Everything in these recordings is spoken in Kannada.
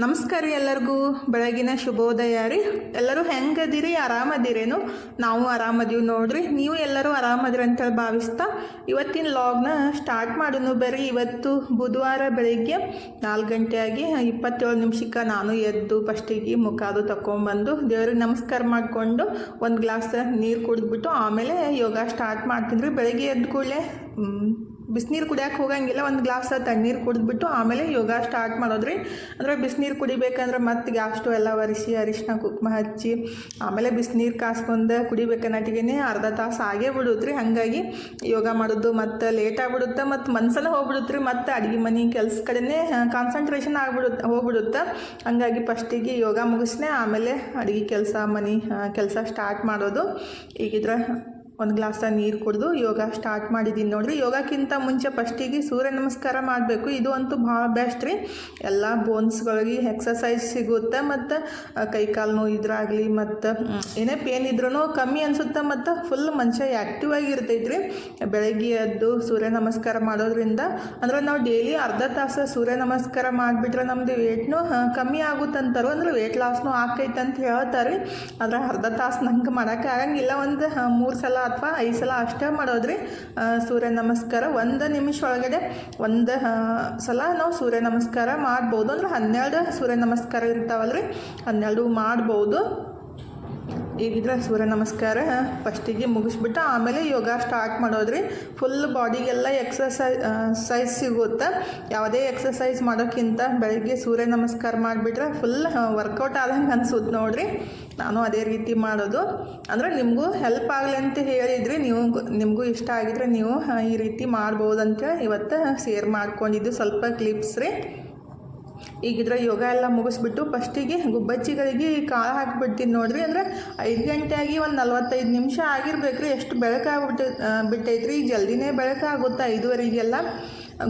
ನಮಸ್ಕಾರ ರೀ ಎಲ್ಲರಿಗೂ ಬೆಳಗಿನ ಶುಭೋದಯ ರೀ. ಎಲ್ಲರೂ ಹೆಂಗದಿರಿ, ಆರಾಮದಿರೇನು? ನಾವು ಆರಾಮದೀವಿ ನೋಡ್ರಿ. ನೀವು ಎಲ್ಲರೂ ಆರಾಮದಿರಿ ಅಂತೇಳಿ ಭಾವಿಸ್ತಾ ಇವತ್ತಿನ ಲಾಗ್ನ ಸ್ಟಾರ್ಟ್ ಮಾಡೋನು ಬರ್ರಿ. ಇವತ್ತು ಬುಧವಾರ ಬೆಳಿಗ್ಗೆ 4 ಗಂಟೆ ಆಗಿ 27 ನಿಮಿಷಕ್ಕೆ ನಾನು ಎದ್ದು ಫಸ್ಟಿಗೆ ಮುಖ ಅದು ತಗೊಂಡ್ಬಂದು ದೇವ್ರಿಗೆ ನಮಸ್ಕಾರ ಮಾಡಿಕೊಂಡು ಒಂದು ಗ್ಲಾಸ್ ನೀರು ಕುಡಿದ್ಬಿಟ್ಟು ಆಮೇಲೆ ಯೋಗ ಸ್ಟಾರ್ಟ್ ಮಾಡ್ತೀನಿ ರೀ. ಬೆಳಗ್ಗೆ ಎದ್ದು ಕೂಡಲೇ ಬಿಸಿನೀರು ಕುಡಿಯೋಕೆ ಹೋಗಂಗಿಲ್ಲ, ಒಂದು ಗ್ಲಾಸ್ ತಣ್ಣೀರು ಕುಡಿದ್ಬಿಟ್ಟು ಆಮೇಲೆ ಯೋಗ ಸ್ಟಾರ್ಟ್ ಮಾಡೋದ್ರಿ. ಅಂದರೆ ಬಿಸಿನೀರು ಕುಡಿಬೇಕಂದ್ರೆ ಮತ್ತೆ ಗ್ಯಾಸ್ ಸ್ಟವ್ ಎಲ್ಲ ಒರೆಸಿ ಅರಿಶಿನ ಕುಂಕುಮ ಹಚ್ಚಿ ಆಮೇಲೆ ಬಿಸಿನೀರು ಕಾಸ್ಕೊಂಡು ಕುಡಿಬೇಕನ್ನಟಿಗೆ ಅರ್ಧ ತಾಸು ಆಗೇ ಬಿಡುತ್ರಿ. ಹಾಗಾಗಿ ಯೋಗ ಮಾಡೋದು ಮತ್ತು ಲೇಟ್ ಆಗಿಬಿಡುತ್ತೆ, ಮತ್ತು ಮನ್ಸನ್ನು ಹೋಗ್ಬಿಡುತ್ತೆ ರೀ. ಮತ್ತು ಅಡುಗೆ ಮನೆ ಕೆಲಸ ಕಡೆನೇ ಕಾನ್ಸಂಟ್ರೇಷನ್ ಹೋಗ್ಬಿಡುತ್ತೆ. ಹಾಗಾಗಿ ಫಸ್ಟಿಗೆ ಯೋಗ ಮುಗಿಸ್ನೆ ಆಮೇಲೆ ಅಡುಗೆ ಕೆಲಸ ಮನೆ ಕೆಲಸ ಸ್ಟಾರ್ಟ್ ಮಾಡೋದು. ಈಗಿದ್ರೆ ಒಂದು ಗ್ಲಾಸ್ ನೀರು ಕುಡಿದು ಯೋಗ ಸ್ಟಾರ್ಟ್ ಮಾಡಿದ್ದೀನಿ ನೋಡಿರಿ. ಯೋಗಕ್ಕಿಂತ ಮುಂಚೆ ಫಸ್ಟಿಗೆ ಸೂರ್ಯ ನಮಸ್ಕಾರ ಮಾಡಬೇಕು. ಇದು ಅಂತೂ ಭಾಳ ಬೆಸ್ಟ್ ರೀ. ಎಲ್ಲ ಬೋನ್ಸ್ಗಳಿಗೆ ಎಕ್ಸಸೈಸ್ ಸಿಗುತ್ತೆ, ಮತ್ತು ಕೈಕಾಲು ನೋವು ಇದ್ರಾಗಲಿ ಮತ್ತು ಏನೇ ಪೇನ್ ಇದ್ರೂ ಕಮ್ಮಿ ಅನಿಸುತ್ತೆ, ಮತ್ತು ಫುಲ್ ಮನುಷ್ಯ ಆ್ಯಕ್ಟಿವ್ ಆಗಿರ್ತೈತೆ ರೀ. ಬೆಳಗ್ಗೆ ಎದ್ದು ಸೂರ್ಯ ನಮಸ್ಕಾರ ಮಾಡೋದ್ರಿಂದ ಅಂದ್ರೆ ನಾವು ಡೈಲಿ ಅರ್ಧ ತಾಸು ಸೂರ್ಯ ನಮಸ್ಕಾರ ಮಾಡಿಬಿಟ್ರೆ ನಮ್ಮದು ವೇಟ್ನು ಕಮ್ಮಿ ಆಗುತ್ತಂತಾರೋ, ಅಂದ್ರೆ ವೇಟ್ ಲಾಸ್ನು ಆಕೈತೆ ಅಂತ ಹೇಳ್ತಾರೆ. ಆದರೆ ಅರ್ಧ ತಾಸು ನಂಗೆ ಮಾಡೋಕ್ಕೆ ಆಗಂಗಿಲ್ಲ. ಒಂದು 3 ಸಲ ಅಥವಾ 5 ಸಲ ಅಷ್ಟೇ ಮಾಡೋದ್ರಿ ಸೂರ್ಯ ನಮಸ್ಕಾರ. 1 ನಿಮಿಷ ಒಳಗಡೆ 1 ಸಲ ನಾವು ಸೂರ್ಯ ನಮಸ್ಕಾರ ಮಾಡ್ಬೋದು. ಅಂದ್ರೆ 12 ಸೂರ್ಯ ನಮಸ್ಕಾರ ಇರ್ತಾವಲ್ರಿ, 12 ಮಾಡ್ಬೋದು. ಈಗಿದ್ರೆ ಸೂರ್ಯ ನಮಸ್ಕಾರ ಫಸ್ಟಿಗೆ ಮುಗಿಸ್ಬಿಟ್ಟು ಆಮೇಲೆ ಯೋಗ ಸ್ಟಾರ್ಟ್ ಮಾಡೋದ್ರಿ. ಫುಲ್ ಬಾಡಿಗೆಲ್ಲ ಎಕ್ಸಸೈಸ್ ಸಿಗುತ್ತೆ. ಯಾವುದೇ ಎಕ್ಸಸೈಸ್ ಮಾಡೋಕ್ಕಿಂತ ಬೆಳಗ್ಗೆ ಸೂರ್ಯ ನಮಸ್ಕಾರ ಮಾಡಿಬಿಟ್ರೆ ಫುಲ್ ವರ್ಕೌಟ್ ಆದಂಗೆ ಅನ್ಸುತ್ತೆ ನೋಡಿರಿ. ನಾನು ಅದೇ ರೀತಿ ಮಾಡೋದು. ಅಂದರೆ ನಿಮಗೂ ಹೆಲ್ಪ್ ಆಗಲಿ ಅಂತ ಹೇಳಿದ್ರಿ, ನಿಮಗೂ ಇಷ್ಟ ಆಗಿದ್ರೆ ನೀವು ಈ ರೀತಿ ಮಾಡ್ಬೋದಂತೇಳಿ ಇವತ್ತು ಶೇರ್ ಮಾಡ್ಕೊಂಡಿದ್ದು ಸ್ವಲ್ಪ ಕ್ಲಿಪ್ಸ್ ರೀ. ಈಗಿದ್ರೆ ಯೋಗ ಎಲ್ಲ ಮುಗಿಸ್ಬಿಟ್ಟು ಫಸ್ಟಿಗೆ ಗುಬ್ಬಚ್ಚಿಗಳಿಗೆ ಕಾಳು ಹಾಕಿಬಿಡ್ತೀನಿ ನೋಡ್ರಿ. ಅಂದರೆ 5 ಗಂಟೆ ಆಗಿ ಒಂದು 45 ನಿಮಿಷ ಆಗಿರ್ಬೇಕು ರೀ. ಎಷ್ಟು ಬಿಟ್ಟೈತ್ರಿ. ಈಗ ಜಲ್ದಿನೇ ಬೆಳಕಾಗುತ್ತೆ 5:15ಗೆಲ್ಲ.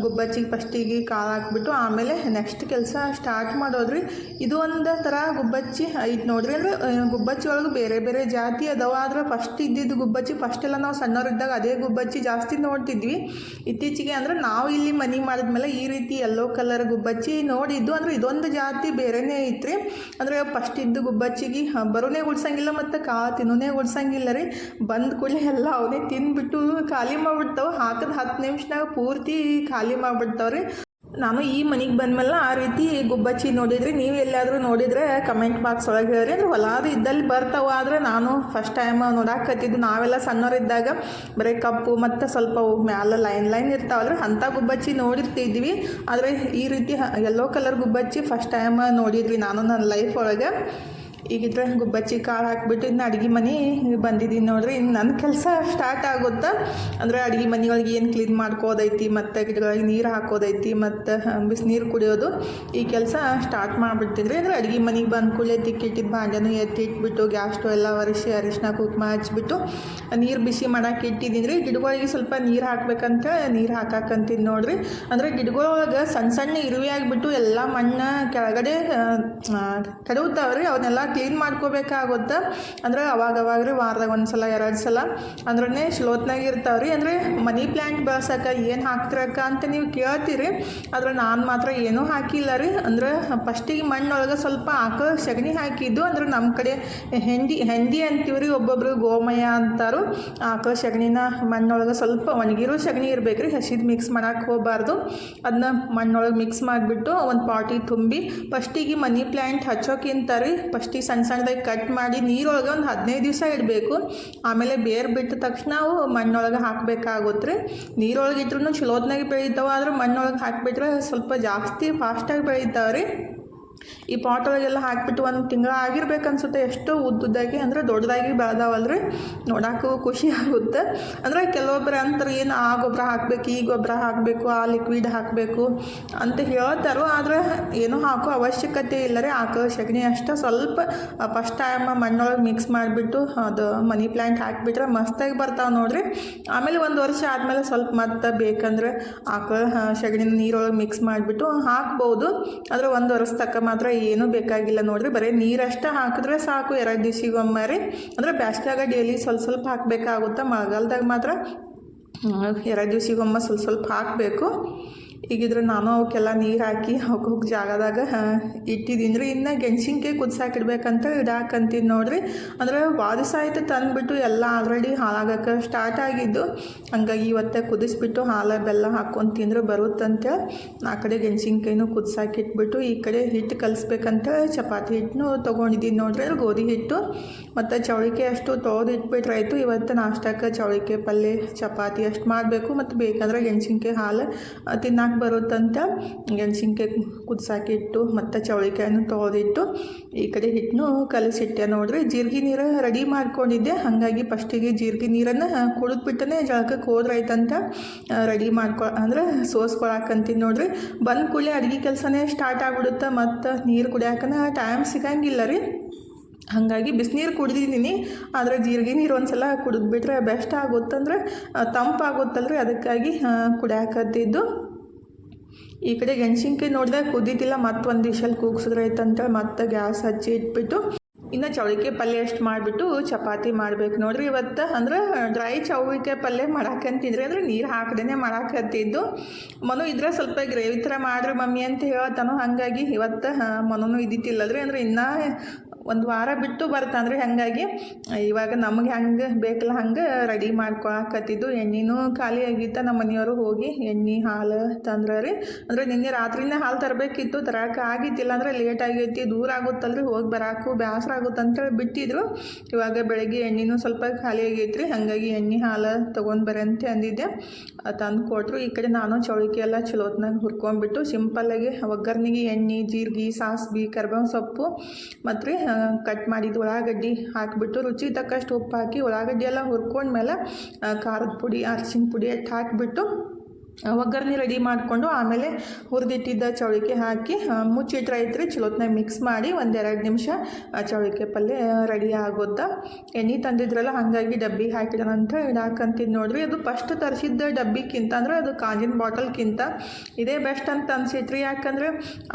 ಗುಬ್ಬಚ್ಚಿಗೆ ಫಸ್ಟಿಗೆ ಕಾಳು ಹಾಕ್ಬಿಟ್ಟು ಆಮೇಲೆ ನೆಕ್ಸ್ಟ್ ಕೆಲಸ ಸ್ಟಾರ್ಟ್ ಮಾಡೋದ್ರಿ. ಇದು ಒಂದು ಥರ ಗುಬ್ಬಚ್ಚಿ ಐತೆ ನೋಡ್ರಿ. ಅಂದರೆ ಗುಬ್ಬಚ್ಚಿ ಒಳಗೆ ಬೇರೆ ಬೇರೆ ಜಾತಿ ಅದಾವ. ಆದ್ರೆ ಫಸ್ಟ್ ಇದ್ದಿದ್ದು ಗುಬ್ಬಚ್ಚಿ ಫಸ್ಟೆಲ್ಲ ನಾವು ಸಣ್ಣವರಿದ್ದಾಗ ಅದೇ ಗುಬ್ಬಚ್ಚಿ ಜಾಸ್ತಿ ನೋಡ್ತಿದ್ವಿ. ಇತ್ತೀಚೆಗೆ ಅಂದರೆ ನಾವು ಇಲ್ಲಿ ಮನೆ ಮಾಡಿದ್ಮೇಲೆ ಈ ರೀತಿ ಯೆಲ್ಲೋ ಕಲರ್ ಗುಬ್ಬಚ್ಚಿ ನೋಡಿದ್ದು. ಅಂದರೆ ಇದೊಂದು ಜಾತಿ ಬೇರೆನೇ ಐತ್ರಿ. ಅಂದರೆ ಫಸ್ಟ್ ಇದ್ದು ಗುಬ್ಬಚ್ಚಿಗೆ ಬರೋನೇ ಗುಡ್ಸಂಗಿಲ್ಲ ಮತ್ತು ಕಾಳು ತಿನ್ನೋನೇ ಗುಡ್ಸಂಗಿಲ್ಲ ರೀ. ಬಂದ ಕೂಡಲೇ ಎಲ್ಲ ಅವನೇ ತಿಂದ್ಬಿಟ್ಟು ಖಾಲಿ ಮಾಡಿಬಿಡ್ತಾವೆ. ಹಾಕಿದ 10 ನಿಮಿಷನಾಗ ಪೂರ್ತಿ ಖಾಲಿ ಮಾಡಿಬಿಡ್ತಾವ್ರಿ. ನಾನು ಈ ಮನೆಗೆ ಬಂದಮೇಲೆ ಆ ರೀತಿ ಗುಬ್ಬಚ್ಚಿ ನೋಡಿದ್ರಿ. ನೀವು ಎಲ್ಲಾದರೂ ನೋಡಿದರೆ ಕಮೆಂಟ್ ಬಾಕ್ಸ್ ಒಳಗೆ ಹೇಳ್ರಿ. ಅಂದರೆ ಹೊಲಾದು ಇದ್ದಲ್ಲಿ ಬರ್ತಾವೆ. ಆದರೆ ನಾನು ಫಸ್ಟ್ ಟೈಮ್ ನೋಡಾಕತ್ತಿದ್ದು. ನಾವೆಲ್ಲ ಸಣ್ಣವರಿದ್ದಾಗ ಬರೀ ಕಪ್ಪು ಮತ್ತು ಸ್ವಲ್ಪ ಮ್ಯಾಲೆ ಲೈನ್ ಇರ್ತಾವಲ್ರಿ, ಅಂಥ ಗುಬ್ಬಚ್ಚಿ ನೋಡಿರ್ತಿದ್ವಿ. ಆದರೆ ಈ ರೀತಿ ಯೆಲ್ಲೋ ಕಲರ್ ಗುಬ್ಬಚ್ಚಿ ಫಸ್ಟ್ ಟೈಮ್ ನೋಡಿದ್ರಿ ನಾನು ನನ್ನ ಲೈಫ್ ಒಳಗೆ. ಈಗಿದ್ರೆ ಗುಬ್ಬಚ್ಚಿ ಕಾಳು ಹಾಕಿಬಿಟ್ಟು ಇನ್ನು ಅಡುಗೆ ಮನೆ ಬಂದಿದ್ದೀನಿ ನೋಡ್ರಿ. ಇನ್ನು ನನ್ನ ಕೆಲಸ ಸ್ಟಾರ್ಟ್ ಆಗುತ್ತೆ. ಅಂದರೆ ಅಡುಗೆ ಮನೆಗಳಿಗೆ ಏನು ಕ್ಲೀನ್ ಮಾಡ್ಕೋದೈತಿ, ಮತ್ತು ಗಿಡಗಳಿಗೆ ನೀರು ಹಾಕೋದೈತಿ, ಮತ್ತು ಬಿಸಿನೀರು ಕುಡಿಯೋದು, ಈ ಕೆಲಸ ಸ್ಟಾರ್ಟ್ ಮಾಡಿಬಿಡ್ತಿದ್ರಿ. ಅಂದರೆ ಅಡುಗೆ ಮನೆಗೆ ಬಂದ ಕೂಡಲೇ ತಿಕ್ಕಿಟ್ಟಿದ್ದು ಭಾಂಡೆನೂ ಎತ್ತಿಟ್ಬಿಟ್ಟು ಗ್ಯಾಸ್ ಸ್ಟವ್ ಎಲ್ಲ ಒರೆಸಿ ಅರಿಶಿನ ಕುಂಕುಮ ಹಚ್ಬಿಟ್ಟು ನೀರು ಬಿಸಿ ಮಾಡೋಕೆ ಇಟ್ಟಿದ್ದೀನಿ ರೀ. ಗಿಡಗಳಿಗೆ ಸ್ವಲ್ಪ ನೀರು ಹಾಕ್ಬೇಕಂತ ನೀರು ಹಾಕಕ್ಕಂತೀನಿ ನೋಡ್ರಿ. ಅಂದರೆ ಗಿಡಗಳೊಳಗೆ ಸಣ್ಣ ಇರುವೆ ಆಗಿಬಿಟ್ಟು ಎಲ್ಲ ಮಣ್ಣು ಕೆಳಗಡೆ ಕೆಡವುತ್ತಾವ್ರಿ. ಅವನ್ನೆಲ್ಲ ಕ್ಲೀನ್ ಮಾಡ್ಕೋಬೇಕಾಗುತ್ತೆ. ಅಂದರೆ ಅವಾಗ ರೀ ವಾರದಾಗ 1 ಸಲ 2 ಸಲ ಅಂದ್ರೆ ಸ್ಲೋತ್ನಾಗ ಇರ್ತಾವ್ರಿ. ಅಂದರೆ ಮನಿ ಪ್ಲ್ಯಾಂಟ್ ಬೆಳ್ಸಕ್ಕೆ ಏನು ಹಾಕ್ತಿರಕ್ಕ ಅಂತ ನೀವು ಕೇಳ್ತೀರಿ. ಆದರೆ ನಾನು ಮಾತ್ರ ಏನೂ ಹಾಕಿಲ್ಲ ರೀ. ಅಂದರೆ ಫಸ್ಟಿಗೆ ಮಣ್ಣೊಳಗೆ ಸ್ವಲ್ಪ ಆಕಳ ಸಗಣಿ ಹಾಕಿದ್ದು. ಅಂದರೆ ನಮ್ಮ ಕಡೆ ಹೆಂಡಿ ಅಂತೀವ್ರಿ, ಒಬ್ಬೊಬ್ರು ಗೋಮಯ ಅಂತಾರು. ಆಕಳ ಸಗಣಿನ ಮಣ್ಣೊಳಗೆ ಸ್ವಲ್ಪ ಒಣಗಿರೋ ಸಗಣಿ ಇರ್ಬೇಕ್ರಿ, ಹಸಿದು ಮಿಕ್ಸ್ ಮಾಡೋಕೆ ಹೋಗಬಾರ್ದು. ಅದನ್ನ ಮಣ್ಣೊಳಗೆ ಮಿಕ್ಸ್ ಮಾಡಿಬಿಟ್ಟು ಒಂದು ಪಾಟಿಗೆ ತುಂಬಿ ಫಸ್ಟಿಗೆ ಮನಿ ಪ್ಲ್ಯಾಂಟ್ ಹಚ್ಚೋಕ್ಕಿಂತ ರೀ ಫಸ್ಟಿಗೆ ಸಣ್ಣದಾಗಿ ಕಟ್ ಮಾಡಿ ನೀರೊಳಗೆ ಒಂದು 15 ದಿವಸ ಇಡಬೇಕು. ಆಮೇಲೆ ಬೇರೆ ಬಿಟ್ಟ ತಕ್ಷಣ ನಾವು ಮಣ್ಣೊಳಗೆ ಹಾಕಬೇಕಾಗುತ್ತೆ ರೀ. ನೀರೊಳಗೆ ಇದ್ರೂ ಚಲೋತ್ನಾಗೆ ಬೆಳೀತಾವೆ. ಆದ್ರೆ ಮಣ್ಣೊಳಗೆ ಹಾಕಿಬಿಟ್ರೆ ಸ್ವಲ್ಪ ಜಾಸ್ತಿ ಫಾಸ್ಟಾಗಿ ಬೆಳೀತಾವೆ ರೀ. ಈ ಪಾಟ್ ಒಳಗೆಲ್ಲ ಹಾಕಿಬಿಟ್ಟು 1 ತಿಂಗಳು ಆಗಿರ್ಬೇಕು ಅನ್ಸುತ್ತೆ. ಎಷ್ಟು ಉದ್ದಾಗಿ ಅಂದರೆ ದೊಡ್ಡದಾಗಿ ಬೆಳೆದಾವಲ್ರಿ, ನೋಡೋಕ್ಕೂ ಖುಷಿ ಆಗುತ್ತೆ. ಅಂದರೆ ಕೆಲವೊಬ್ಬರು ಅಂತಾರೆ ಏನು ಆ ಗೊಬ್ಬರ ಹಾಕಬೇಕು, ಈ ಗೊಬ್ಬರ ಹಾಕಬೇಕು, ಆ ಲಿಕ್ವಿಡ್ ಹಾಕಬೇಕು ಅಂತ ಹೇಳ್ತಾರೋ. ಆದರೆ ಏನೂ ಹಾಕೋ ಅವಶ್ಯಕತೆ ಇಲ್ಲ ರೀ. ಹಾಕೋ ಸಗಣಿ ಅಷ್ಟೇ ಸ್ವಲ್ಪ ಫಸ್ಟ್ ಟೈಮ್ ಮಣ್ಣೊಳಗೆ ಮಿಕ್ಸ್ ಮಾಡಿಬಿಟ್ಟು ಅದು ಮನಿ ಪ್ಲ್ಯಾಂಟ್ ಹಾಕಿಬಿಟ್ರೆ ಮಸ್ತಾಗಿ ಬರ್ತಾವೆ ನೋಡಿರಿ. ಆಮೇಲೆ 1 ವರ್ಷ ಆದಮೇಲೆ ಸ್ವಲ್ಪ ಮತ್ತೆ ಬೇಕಂದ್ರೆ ಹಾಕೋ ಸಗಣಿನ ನೀರೊಳಗೆ ಮಿಕ್ಸ್ ಮಾಡಿಬಿಟ್ಟು ಹಾಕ್ಬೋದು. ಆದರೆ 1 ವರ್ಷ ತಕ್ಕ ಮಾತ್ರ ಏನೂ ಬೇಕಾಗಿಲ್ಲ ನೋಡ್ರಿ. ಬರೀ ನೀರಷ್ಟೇ ಹಾಕಿದ್ರೆ ಸಾಕು 2 ದಿವಸಿಗೊಮ್ಮೆ ರೀ. ಅಂದರೆ ಬ್ಯಾಸ್ಗ್ಯಾಗ ಡೈಲಿ ಸ್ವಲ್ಪ ಹಾಕಬೇಕಾಗುತ್ತೆ. ಮಳೆಗಾಲದಾಗ ಮಾತ್ರ 2 ದಿವಸಿಗೊಮ್ಮೆ ಸ್ವಲ್ಪ ಹಾಕಬೇಕು. ಈಗಿದ್ರೆ ನಾನು ಅವಕ್ಕೆಲ್ಲ ನೀರು ಹಾಕಿ ಹೋಗಿ ಜಾಗದಾಗ ಇಟ್ಟಿದ್ದೀನಿ ರೀ. ಇನ್ನು ಗೆಣಸಿನ್ಕಾಯಿ ಕುದಿಸಾಕಿಡ್ಬೇಕಂತ ಇಡಾಕಂತೀನಿ ನೋಡಿರಿ. ಅಂದ್ರೆ ವಾದಿಸ ಆಯ್ತು ತಂದುಬಿಟ್ಟು ಎಲ್ಲ ಆಲ್ರೆಡಿ ಹಾಳಾಗಕ್ಕೆ ಸ್ಟಾರ್ಟ್ ಆಗಿದ್ದು. ಹಂಗಾಗಿ ಇವತ್ತೇ ಕುದಿಸ್ಬಿಟ್ಟು ಹಾಲು ಬೆಲ್ಲ ಹಾಕ್ಕೊಂಡು ತಿಂದ್ರೆ ಬರುತ್ತಂತೇಳಿ ಆ ಕಡೆ ಗೆಣಸಿನ್ಕಾಯಿನೂ ಕುದಿಸಾಕಿಟ್ಬಿಟ್ಟು ಈ ಕಡೆ ಹಿಟ್ಟು ಕಲಿಸ್ಬೇಕಂತ ಚಪಾತಿ ಹಿಟ್ಟನ್ನು ತೊಗೊಂಡಿದ್ದೀನಿ ನೋಡ್ರಿ. ಅದು ಗೋಧಿ ಹಿಟ್ಟು ಮತ್ತು ಚೌಳಿಕಾಯಿ ಅಷ್ಟು ತೊಳೆದು ಇಟ್ಬಿಟ್ರೆ ಆಯಿತು. ಇವತ್ತು ನಾಷ್ಟಕ್ಕೆ ಚೌಳಿಕಾಯಿ ಪಲ್ಯ ಚಪಾತಿ ಅಷ್ಟು ಮಾಡಬೇಕು. ಮತ್ತು ಬೇಕಂದ್ರೆ ಗೆಣಸಿನ್ಕಾಯಿ ಹಾಲು ತಿನ್ನಕ್ಕೆ ಬರುತ್ತಂತ ಗೆಣಸಿನ್ಕಾಯಿ ಕುದಿಸಾಕಿಟ್ಟು ಮತ್ತು ಚೌಳಿಕಾಯನ್ನು ತೊಳೆದಿಟ್ಟು ಈ ಕಡೆ ಹಿಟ್ಟನ್ನು ಕಲಿಸಿಟ್ಟೆ ನೋಡ್ರಿ. ಜೀರಿಗೆ ನೀರು ರೆಡಿ ಮಾಡ್ಕೊಂಡಿದ್ದೆ. ಹಾಗಾಗಿ ಫಸ್ಟಿಗೆ ಜೀರಿಗೆ ನೀರನ್ನು ಕುಡಿದ್ಬಿಟ್ಟನೆ ಜಳಕಕ್ಕೆ ಹೋದ್ರಾಯ್ತಂತ ರೆಡಿ ಅಂದ್ರೆ ಸೋಸ್ಕೊಳಕಂತೀನಿ ನೋಡ್ರಿ. ಬಂದ ಕೂಡಲೇ ಅಡುಗೆ ಕೆಲಸನೇ ಸ್ಟಾರ್ಟ್ ಆಗಿಬಿಡುತ್ತೆ. ಮತ್ತು ನೀರು ಕುಡಿಯೋಕನ ಟೈಮ್ ಸಿಗಂಗಿಲ್ಲ ರೀ. ಹಾಗಾಗಿ ಬಿಸಿನೀರು ಕುಡಿದಿದ್ದೀನಿ. ಆದರೆ ಜೀರಿಗೆ ನೀರು ಒಂದು ಸಲ ಕುಡಿದ್ಬಿಟ್ರೆ ಬೆಸ್ಟ್ ಆಗುತ್ತಂದ್ರೆ ತಂಪಾಗುತ್ತಲ್ರಿ, ಅದಕ್ಕಾಗಿ ಕುಡಿಯಾಕತ್ತಿದ್ದು. ಈ ಕಡೆ ಗೆಣಸಿನ್ಕಾಯಿ ನೋಡಿದೆ ಕುದ್ದಿದ್ದಿಲ್ಲ. ಮತ್ತು ಒಂದು ವಿಷಲ್ ಕೂಗ್ಸಿದ್ರೆ ಆಯ್ತಂತೇಳಿ ಮತ್ತೆ ಗ್ಯಾಸ್ ಹಚ್ಚಿ ಇಟ್ಬಿಟ್ಟು ಇನ್ನು ಚೌಳಿಕಾಯಿ ಪಲ್ಯ ಅಷ್ಟು ಮಾಡಿಬಿಟ್ಟು ಚಪಾತಿ ಮಾಡ್ಬೇಕು ನೋಡ್ರಿ. ಇವತ್ತು ಅಂದ್ರೆ ಡ್ರೈ ಚೌಳಿಕಾಯಿ ಪಲ್ಯ ಮಾಡಾಕಂತಿದ್ರಿ. ಅಂದರೆ ನೀರು ಹಾಕದೇ ಮಾಡಾಕತ್ತಿದ್ದು. ಮನು ಇದ್ರೆ ಸ್ವಲ್ಪ ಗ್ರೇವಿ ಥರ ಮಾಡ್ರಿ ಮಮ್ಮಿ ಅಂತ ಹೇಳ್ತಾನೋ. ಹಾಗಾಗಿ ಇವತ್ತು ಮನೂ ಇದ್ದಿತ್ತಿಲ್ಲದ್ರಿ. ಅಂದರೆ ಇನ್ನೂ ಒಂದು ವಾರ ಬಿಟ್ಟು ಬರ್ತಾನ್ರಿ. ಹಾಗಾಗಿ ಇವಾಗ ನಮಗೆ ಹೆಂಗೆ ಬೇಕಲ್ಲ ಹಂಗೆ ರೆಡಿ ಮಾಡ್ಕೊಳಕತ್ತಿದ್ದು. ಎಣ್ಣೆನೂ ಖಾಲಿ ಆಗಿತ್ತು. ನಮ್ಮ ಮನೆಯವರು ಹೋಗಿ ಎಣ್ಣೆ ಹಾಲು ತಂದ್ರೆ ರೀ. ಅಂದರೆ ನಿನ್ನೆ ರಾತ್ರಿನೇ ಹಾಲು ತರಬೇಕಿತ್ತು, ತರಕ್ಕೆ ಆಗಿದ್ದಿಲ್ಲ. ಅಂದರೆ ಲೇಟ್ ಆಗೈತಿ, ದೂರ ಆಗುತ್ತಲ್ರಿ, ಹೋಗಿ ಬರಾಕು ಬೇಸರ ಆಗುತ್ತಂತೇಳಿ ಬಿಟ್ಟಿದ್ರು. ಇವಾಗ ಬೆಳಗ್ಗೆ ಎಣ್ಣೆನೂ ಸ್ವಲ್ಪ ಖಾಲಿ ಆಗೈತ್ರಿ. ಹಾಗಾಗಿ ಎಣ್ಣೆ ಹಾಲು ತೊಗೊಂಡು ಬರಂತೆ ಅಂದಿದ್ದೆ, ತಂದು ಕೊಟ್ಟರು. ಈ ಕಡೆ ನಾನು ಚೌಳಿಕಾಯಿ ಎಲ್ಲ ಚಲೋತ್ನಾಗ ಹುರ್ಕೊಂಡ್ಬಿಟ್ಟು ಸಿಂಪಲ್ಲಾಗಿ ಒಗ್ಗರ್ನಿಗೆ ಎಣ್ಣೆ, ಜೀರಿಗೆ, ಸಾಸ್ವೆ, ಕರಿಬೇವು ಸೊಪ್ಪು ಮತ್ತು ರೀ ಕಟ್ ಮಾಡಿದ್ದು ಉಳ್ಳಾಗಡ್ಡಿ ಹಾಕಿಬಿಟ್ಟು ರುಚಿ ತಕ್ಕಷ್ಟು ಉಪ್ಪು ಹಾಕಿ ಉಳ್ಳಾಗಡ್ಡಿ ಎಲ್ಲ ಹುರ್ಕೊಂಡ್ಮೇಲೆ ಖಾರದ ಪುಡಿ, ಅರಿಶಿನ ಪುಡಿ ಅಷ್ಟು ಹಾಕಿಬಿಟ್ಟು ಒಗ್ಗರಣೆ ರೆಡಿ ಮಾಡಿಕೊಂಡು ಆಮೇಲೆ ಹುರಿದಿಟ್ಟಿದ್ದ ಚೌಳಿಕಾಯಿ ಹಾಕಿ ಮುಚ್ಚಿಟ್ರೆ ಐತ್ರಿ. ಚಲೋತ್ನಾಗ ಮಿಕ್ಸ್ ಮಾಡಿ 1-2 ನಿಮಿಷ ಚೌಳಿಕಾಯಿ ಪಲ್ಯ ರೆಡಿ ಆಗೋದ. ಎಣ್ಣೆ ತಂದಿದ್ರಲ್ಲ ಹಾಗಾಗಿ ಡಬ್ಬಿ ಹಾಕಿಡೋಣಂತ ಇಡಾಕಂತಿದ್ದು ನೋಡ್ರಿ. ಅದು ಫಸ್ಟ್ ತರಿಸಿದ್ದ ಡಬ್ಬಿಕ್ಕಿಂತ ಅಂದ್ರೆ ಅದು ಕಾಂಜಿನ ಬಾಟಲ್ಗಿಂತ ಇದೇ ಬೆಸ್ಟ್ ಅಂತ ಅನ್ಸೈತ್ರಿ. ಯಾಕಂದ್ರೆ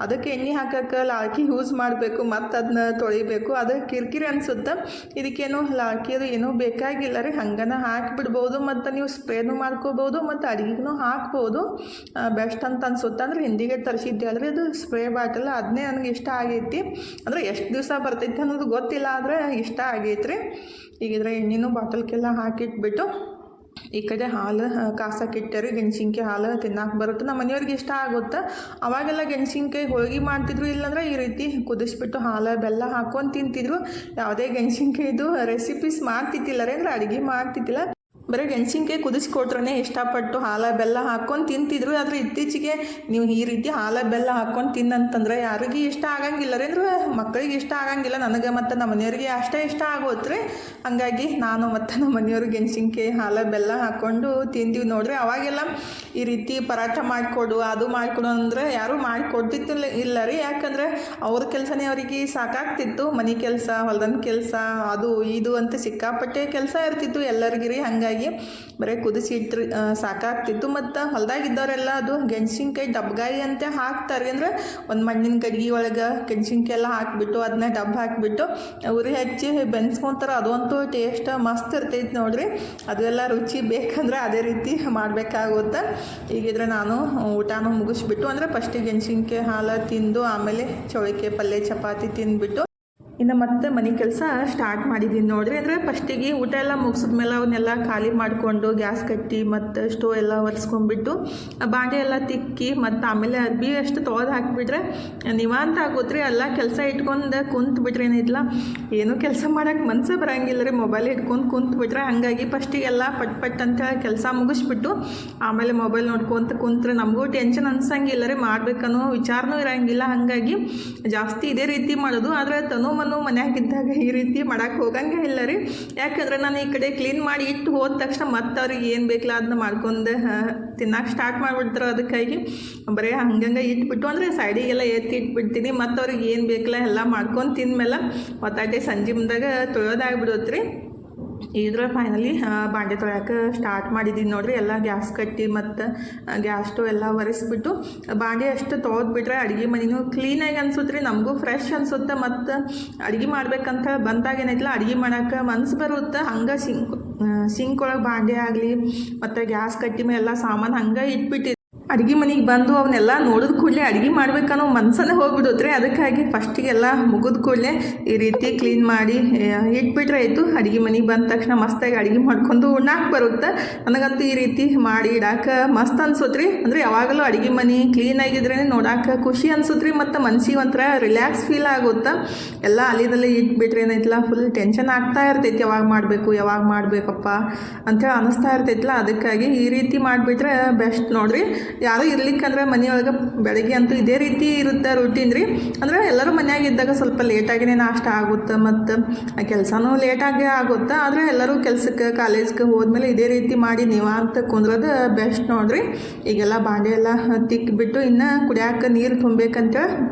ಅದಕ್ಕೆ ಎಣ್ಣೆ ಹಾಕಕ್ಕೆ ಲಾಳ್ಕಿ ಯೂಸ್ ಮಾಡಬೇಕು, ಮತ್ತು ಅದನ್ನ ತೊಳಿಬೇಕು, ಅದು ಕಿರಿಕಿರಿ ಅನಿಸುತ್ತೆ. ಇದಕ್ಕೇನು ಲಾಳ್ಕಿ ಅದು ಏನೂ ಬೇಕಾಗಿಲ್ಲ ರೀ. ಹಂಗನ ಹಾಕಿಬಿಡ್ಬೋದು. ಮತ್ತು ನೀವು ಸ್ಪ್ರೇನೂ ಮಾಡ್ಕೋಬೋದು ಮತ್ತು ಅಡುಗೆಗೂ ಹಾಕ್ಬೋದು. ಬೆಸ್ಟ್ ಅಂತ ಅನ್ಸುತ್ತೆ. ಅಂದ್ರೆ ಹಿಂದಿಗೆ ತರಿಸಿದ್ದೆ ಅಲ್ರಿ ಅದು ಸ್ಪ್ರೇ ಬಾಟಲ್, ಅದನ್ನೇ ನನಗೆ ಇಷ್ಟ ಆಗೈತಿ. ಅಂದರೆ ಎಷ್ಟು ದಿವಸ ಬರ್ತೈತಿ ಅನ್ನೋದು ಗೊತ್ತಿಲ್ಲ, ಆದರೆ ಇಷ್ಟ ಆಗೈತ್ರಿ. ಈಗಿದ್ರೆ ಎಣ್ಣೆನೂ ಬಾಟಲ್ಗೆಲ್ಲ ಹಾಕಿಟ್ಬಿಟ್ಟು ಈ ಕಡೆ ಹಾಲು ಕಾಸಕ್ಕಿಟ್ಟೆ ರೀ. ಗೆಣಸಿನ್ಕಾಯಿ ಹಾಲು ತಿನ್ನಕ್ಕೆ ಬರುತ್ತೆ, ನಮ್ಮ ಮನೆಯವ್ರಿಗೆ ಇಷ್ಟ ಆಗುತ್ತೆ. ಅವಾಗೆಲ್ಲ ಗೆಣಸಿನ್ಕಾಯಿ ಹೋಳಿಗೆ ಮಾಡ್ತಿದ್ರು, ಇಲ್ಲಾಂದ್ರೆ ಈ ರೀತಿ ಕುದಿಸ್ಬಿಟ್ಟು ಹಾಲು ಬೆಲ್ಲ ಹಾಕ್ಕೊಂಡು ತಿಂತಿದ್ರು. ಯಾವುದೇ ಗೆಣಸಿನ್ಕಾಯಿದು ರೆಸಿಪೀಸ್ ಮಾಡ್ತಿದ್ದಿಲ್ಲ ರೀ, ಅಂದರೆ ಅಡುಗೆ ಮಾಡ್ತಿದ್ದಿಲ್ಲ. ಬರೀ ಗೆಣಸಿನ್ಕಾಯಿ ಕುದಿಸ್ಕೊಟ್ರೆ ಇಷ್ಟಪಟ್ಟು ಹಾಲು ಬೆಲ್ಲ ಹಾಕ್ಕೊಂಡು ತಿಂತಿದ್ರು. ಆದರೆ ಇತ್ತೀಚೆಗೆ ನೀವು ಈ ರೀತಿ ಹಾಲು ಬೆಲ್ಲ ಹಾಕ್ಕೊಂಡು ತಿನ್ನಂತಂದ್ರೆ ಯಾರಿಗೂ ಇಷ್ಟ ಆಗಂಗಿಲ್ಲ ರೀ. ಅಂದ್ರೆ ಮಕ್ಕಳಿಗೆ ಇಷ್ಟ ಆಗಂಗಿಲ್ಲ, ನನಗೆ ಮತ್ತು ನಮ್ಮ ಮನೆಯವ್ರಿಗೆ ಅಷ್ಟೇ ಇಷ್ಟ ಆಗೋತ್ರಿ. ಹಾಗಾಗಿ ನಾನು ಮತ್ತು ನಮ್ಮ ಮನೆಯವ್ರಿಗೆ ಗೆಣಸಿನ್ಕಾಯಿ ಹಾಲು ಬೆಲ್ಲ ಹಾಕ್ಕೊಂಡು ತಿಂತೀವಿ ನೋಡ್ರಿ. ಅವಾಗೆಲ್ಲ ಈ ರೀತಿ ಪರಾಠ ಮಾಡಿಕೊಡು ಅದು ಮಾಡಿಕೊಡು ಅಂದರೆ ಯಾರೂ ಮಾಡಿಕೊಡ್ತಿತ್ತಿಲ್ಲ ಇಲ್ಲ ರೀ. ಯಾಕಂದರೆ ಅವ್ರ ಕೆಲಸನೇ ಅವರಿಗೆ ಸಾಕಾಗ್ತಿತ್ತು. ಮನೆ ಕೆಲಸ, ಹೊಲ್ದನ ಕೆಲಸ, ಅದು ಇದು ಅಂತ ಸಿಕ್ಕಾಪಟ್ಟೆ ಕೆಲಸ ಇರ್ತಿತ್ತು ಎಲ್ಲರಿಗೂ ರೀ. ಹಾಗಾಗಿ ಬರೀ ಕುದಿಸಿ ಇಟ್ಟರೆ ಸಾಕಾಗ್ತಿತ್ತು. ಮತ್ತು ಹೊಲ್ದಾಗಿದ್ದವರೆಲ್ಲ ಅದು ಗೆಣಸಿನ್ಕಾಯಿ ಡಬ್ಗಾಯಿ ಅಂತ ಹಾಕ್ತಾರೆ. ಅಂದರೆ ಒಂದು ಮಣ್ಣಿನ ಗಡ್ಗೆ ಒಳಗೆ ಗೆಣಸಿನ್ಕಾಯಿ ಎಲ್ಲ ಹಾಕಿಬಿಟ್ಟು ಅದನ್ನ ಡಬ್ಬ ಹಾಕಿಬಿಟ್ಟು ಉರಿ ಹಚ್ಚಿ ಬೆನ್ಸ್ಕೊತಾರೆ. ಅದಂತೂ ಟೇಸ್ಟ್ ಮಸ್ತ್ ಇರ್ತೈತಿ ನೋಡ್ರಿ. ಅದೆಲ್ಲ ರುಚಿ ಬೇಕಂದ್ರೆ ಅದೇ ರೀತಿ ಮಾಡಬೇಕಾಗುತ್ತೆ. ಈಗಿದ್ರೆ ನಾನು ಊಟನೂ ಮುಗಿಸ್ಬಿಟ್ಟು ಅಂದರೆ ಫಸ್ಟಿಗೆ ಗೆಣಸಿನ್ಕಾಯಿ ಹಾಲು ತಿಂದು ಆಮೇಲೆ ಚೌಳಿಕಾಯಿ ಪಲ್ಯ ಚಪಾತಿ ತಿಂದುಬಿಟ್ಟು ಇನ್ನು ಮತ್ತೆ ಮನೆ ಕೆಲಸ ಸ್ಟಾರ್ಟ್ ಮಾಡಿದ್ದೀನಿ ನೋಡ್ರಿ. ಅಂದರೆ ಫಸ್ಟಿಗೆ ಊಟ ಎಲ್ಲ ಮುಗಿಸಿದ್ಮೇಲೆ ಅವನ್ನೆಲ್ಲ ಖಾಲಿ ಮಾಡಿಕೊಂಡು ಗ್ಯಾಸ್ ಕಟ್ಟಿ ಮತ್ತು ಸ್ಟೋವ್ ಎಲ್ಲ ಒರೆಸ್ಕೊಂಡ್ಬಿಟ್ಟು ಬಾಂಡೆ ಎಲ್ಲ ತಿಕ್ಕಿ ಮತ್ತು ಆಮೇಲೆ ಅರ್ಬಿ ಅಷ್ಟು ತೊಳೆದು ಹಾಕಿಬಿಟ್ರೆ ನಿವಾಂತ ಆಗೋತ್ರಿ. ಎಲ್ಲ ಕೆಲಸ ಇಟ್ಕೊಂಡು ಕುಂತ್ಬಿಟ್ರೆ ಏನಿಲ್ಲ, ಏನೂ ಕೆಲಸ ಮಾಡೋಕ್ಕೆ ಮನಸ್ಸೇ ಬರೋಂಗಿಲ್ಲ ರೀ. ಮೊಬೈಲ್ ಇಟ್ಕೊಂಡು ಕುಂತ್ಬಿಟ್ರೆ. ಹಾಗಾಗಿ ಫಸ್ಟಿಗೆಲ್ಲ ಪಟ್ ಅಂತ ಕೆಲಸ ಮುಗಿಸ್ಬಿಟ್ಟು ಆಮೇಲೆ ಮೊಬೈಲ್ ನೋಡ್ಕೊಂತ ಕುಂತ್ರೆ ನಮಗೂ ಟೆನ್ಷನ್ ಅನ್ಸಂಗಿಲ್ಲ ರೀ, ಮಾಡ್ಬೇಕನ್ನೋ ವಿಚಾರನೂ ಇರೋಂಗಿಲ್ಲ. ಹಾಗಾಗಿ ಜಾಸ್ತಿ ಇದೇ ರೀತಿ ಮಾಡೋದು. ಆದರೆ ಮನ್ಯಾಗಿದ್ದಾಗ ಈ ರೀತಿ ಮಾಡೋಕ್ಕೆ ಹೋಗಂಗೆ ಇಲ್ಲ ರೀ. ಯಾಕಂದರೆ ನಾನು ಈ ಕಡೆ ಕ್ಲೀನ್ ಮಾಡಿ ಇಟ್ಟು ಹೋದ ತಕ್ಷಣ ಮತ್ತೆ ಅವ್ರಿಗೆ ಏನು ಬೇಕಲ್ಲ ಅದನ್ನ ಮಾಡ್ಕೊಂಡು ತಿನ್ನಕ್ಕೆ ಸ್ಟಾರ್ಟ್ ಮಾಡಿಬಿಡ್ತಾರೆ. ಅದಕ್ಕಾಗಿ ಬರೀ ಹಂಗಂಗೆ ಇಟ್ಬಿಟ್ಟು ಅಂದರೆ ಸೈಡಿಗೆಲ್ಲ ಎತ್ತಿ ಇಟ್ಬಿಡ್ತೀನಿ. ಮತ್ತು ಅವ್ರಿಗೆ ಏನು ಬೇಕಲ್ಲ ಎಲ್ಲ ಮಾಡ್ಕೊಂಡು ತಿಂದಮೇಲೆ ಒತ್ತಾಟೆ ಸಂಜೆ ಮುಂದಾಗ ತೊಳೆಯೋದಾಗ್ಬಿಡುತ್ತೆ ರೀ. ಇದ್ರ ಫೈನಲಿ ಬಾಂಡೆ ತೊಳ್ಯಾಕೆ ಸ್ಟಾರ್ಟ್ ಮಾಡಿದ್ದೀನಿ ನೋಡ್ರಿ. ಎಲ್ಲ ಗ್ಯಾಸ್ ಕಟ್ಟಿ ಮತ್ತು ಗ್ಯಾಸ್ ಸ್ಟವ್ ಎಲ್ಲ ಒರೆಸ್ಬಿಟ್ಟು ಬಾಂಡೆ ಅಷ್ಟು ತೊಳೆದ್ಬಿಟ್ರೆ ಅಡುಗೆ ಮನೆಯೂ ಕ್ಲೀನಾಗಿ ಅನ್ಸುತ್ತೆ ರೀ. ನಮಗೂ ಫ್ರೆಶ್ ಅನಿಸುತ್ತೆ. ಮತ್ತು ಅಡುಗೆ ಮಾಡ್ಬೇಕಂತ ಬಂದಾಗ ಏನೈತಿಲ್ಲ ಅಡುಗೆ ಮಾಡೋಕೆ ಮನ್ಸು ಬರುತ್ತೆ. ಹಂಗೆ ಸಿಂಕ್ ಒಳಗೆ ಬಾಂಡೆ ಆಗಲಿ ಮತ್ತು ಗ್ಯಾಸ್ ಕಟ್ಟಿ ಮೇಲೆ ಎಲ್ಲ ಸಾಮಾನು ಹಂಗೆ ಇಟ್ಬಿಟ್ಟು ಅಡುಗೆ ಮನೆಗೆ ಬಂದು ಅವನ್ನೆಲ್ಲ ನೋಡಿದ ಕೂಡಲೇ ಅಡುಗೆ ಮಾಡ್ಬೇಕನ್ನೋ ಮನ್ಸನೇ ಹೋಗ್ಬಿಡುತ್ತೆ. ಅದಕ್ಕಾಗಿ ಫಸ್ಟಿಗೆಲ್ಲ ಮುಗಿದ ಕೂಡಲೇ ಈ ರೀತಿ ಕ್ಲೀನ್ ಮಾಡಿ ಇಟ್ಬಿಟ್ರೆ ಆಯಿತು. ಅಡುಗೆ ಮನೆಗೆ ಬಂದ ತಕ್ಷಣ ಮಸ್ತಾಗಿ ಅಡುಗೆ ಮಾಡ್ಕೊಂಡು ಉಣ್ಣಾಕೆ ಬರುತ್ತೆ. ನನಗಂತೂ ಈ ರೀತಿ ಮಾಡಿ ಇಡಾಕ ಮಸ್ತ್ ಅನ್ಸುತ್ತೆ ರೀ. ಅಂದರೆ ಯಾವಾಗಲೂ ಅಡುಗೆ ಮನೆ ಕ್ಲೀನಾಗಿದ್ರೇ ನೋಡಾಕ ಖುಷಿ ಅನ್ಸುತ್ತೆ ರೀ, ಮತ್ತು ಮನ್ಸಿಗೆ ಒಂಥರ ರಿಲ್ಯಾಕ್ಸ್ ಫೀಲ್ ಆಗುತ್ತೆ. ಎಲ್ಲ ಅಲ್ಲಿದಲ್ಲೇ ಇಟ್ಬಿಟ್ರೆ ಏನೈತಿಲ್ಲ ಫುಲ್ ಟೆನ್ಷನ್ ಆಗ್ತಾ ಇರ್ತೈತಿ, ಯಾವಾಗ ಮಾಡಬೇಕಪ್ಪ ಅಂತೇಳಿ ಅನ್ನಿಸ್ತಾ ಇರ್ತೈತಿಲ್ಲ. ಅದಕ್ಕಾಗಿ ಈ ರೀತಿ ಮಾಡಿಬಿಟ್ರೆ ಬೆಸ್ಟ್ ನೋಡಿರಿ. ಯಾರು ಇರ್ಲಿಕ್ಕಂದ್ರೆ ಮನೆಯೊಳಗೆ ಬೆಳಗ್ಗೆ ಅಂತೂ ಇದೇ ರೀತಿ ಇರುತ್ತೆ ರೂಟೀನ್ ರೀ. ಅಂದರೆ ಎಲ್ಲರೂ ಮನ್ಯಾಗ ಇದ್ದಾಗ ಸ್ವಲ್ಪ ಲೇಟಾಗಿನೇ ನಾಷ್ಟ ಆಗುತ್ತೆ, ಮತ್ತು ಕೆಲಸನೂ ಲೇಟಾಗೇ ಆಗುತ್ತೆ. ಆದರೆ ಎಲ್ಲರೂ ಕೆಲಸಕ್ಕೆ ಕಾಲೇಜ್ಗೆ ಹೋದ್ಮೇಲೆ ಇದೇ ರೀತಿ ಮಾಡಿ ಅಂತ ಕುಂದ್ರೋದು ಬೆಸ್ಟ್ ನೋಡಿರಿ. ಈಗೆಲ್ಲ ಬಾಂಡೆ ಎಲ್ಲ ತಿಕ್ಕಿಬಿಟ್ಟು ಇನ್ನು ಕುಡಿಯೋಕೆ ನೀರು ತುಂಬಬೇಕಂತ